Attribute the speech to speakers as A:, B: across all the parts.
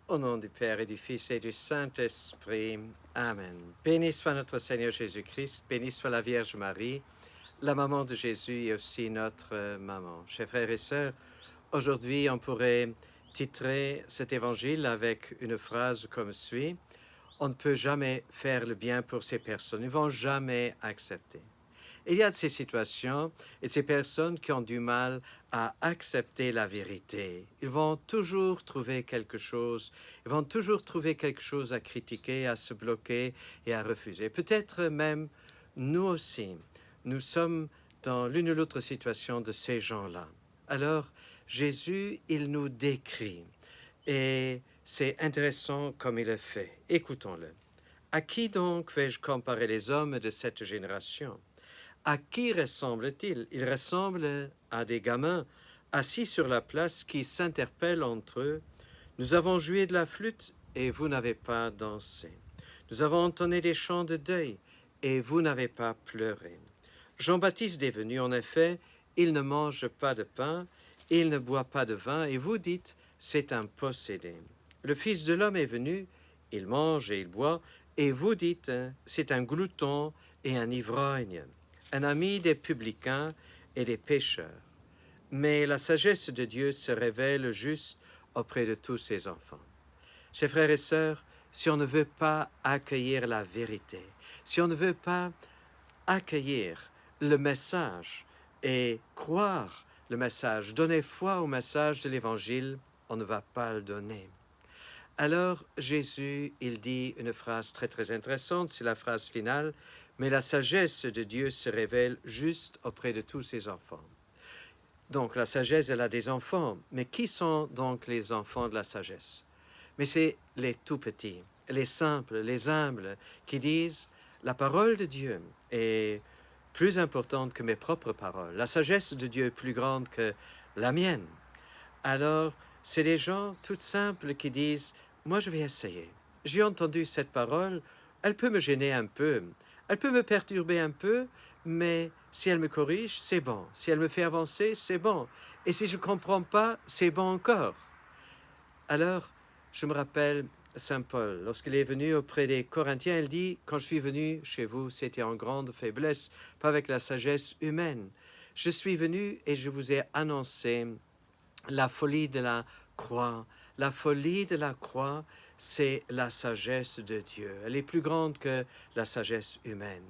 A: Au nom du Père et du Fils et du Saint-Esprit. Amen. Béni soit notre Seigneur Jésus-Christ, béni soit la Vierge Marie, la maman de Jésus et aussi notre maman. Chers frères et sœurs, aujourd'hui on pourrait titrer cet évangile avec une phrase comme suit. On ne peut jamais faire le bien pour ces personnes, ils ne vont jamais accepter. Et il y a de ces situations et ces personnes qui ont du mal à accepter la vérité. Ils vont toujours trouver quelque chose, ils vont toujours trouver quelque chose à critiquer, à se bloquer et à refuser. Peut-être même nous aussi, nous sommes dans l'une ou l'autre situation de ces gens-là. Alors, Jésus, il nous décrit et c'est intéressant comme il le fait. Écoutons-le. À qui donc vais-je comparer les hommes de cette génération? À qui ressemble-t-il? Il ressemble à des gamins assis sur la place qui s'interpellent entre eux. Nous avons joué de la flûte et vous n'avez pas dansé. Nous avons entonné des chants de deuil et vous n'avez pas pleuré. Jean-Baptiste est venu, en effet, il ne mange pas de pain, il ne boit pas de vin, et vous dites, c'est un possédé. Le Fils de l'homme est venu, il mange et il boit, et vous dites, c'est un glouton et un ivrogne, un ami des publicains et des pécheurs. Mais la sagesse de Dieu se révèle juste auprès de tous ses enfants. Chers frères et sœurs, si on ne veut pas accueillir la vérité, si on ne veut pas accueillir le message et croire le message, donner foi au message de l'Évangile, on ne va pas le donner. Alors Jésus, il dit une phrase très très intéressante, c'est la phrase finale, mais la sagesse de Dieu se révèle juste auprès de tous ses enfants. Donc la sagesse, elle a des enfants, mais qui sont donc les enfants de la sagesse? Mais c'est les tout petits, les simples, les humbles, qui disent la parole de Dieu est plus importante que mes propres paroles. La sagesse de Dieu est plus grande que la mienne. Alors, c'est des gens tout simples qui disent moi, je vais essayer. J'ai entendu cette parole, elle peut me gêner un peu, elle peut me perturber un peu, mais si elle me corrige, c'est bon. Si elle me fait avancer, c'est bon. Et si je ne comprends pas, c'est bon encore. Alors, je me rappelle Saint Paul, lorsqu'il est venu auprès des Corinthiens, il dit, quand je suis venu chez vous, c'était en grande faiblesse, pas avec la sagesse humaine. Je suis venu et je vous ai annoncé la folie de la croix. La folie de la croix, c'est la sagesse de Dieu. Elle est plus grande que la sagesse humaine.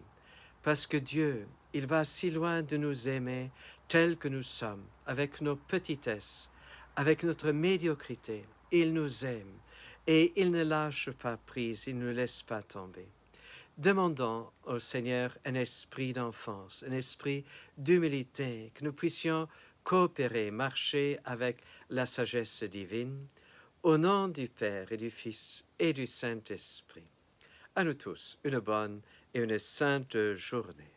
A: Parce que Dieu, il va si loin de nous aimer tels que nous sommes, avec nos petitesses, avec notre médiocrité. Il nous aime et il ne lâche pas prise, il ne nous laisse pas tomber. Demandons au Seigneur un esprit d'enfance, un esprit d'humilité, que nous puissions coopérer, marcher avec la sagesse divine, au nom du Père et du Fils et du Saint-Esprit. À nous tous, une bonne et une sainte journée.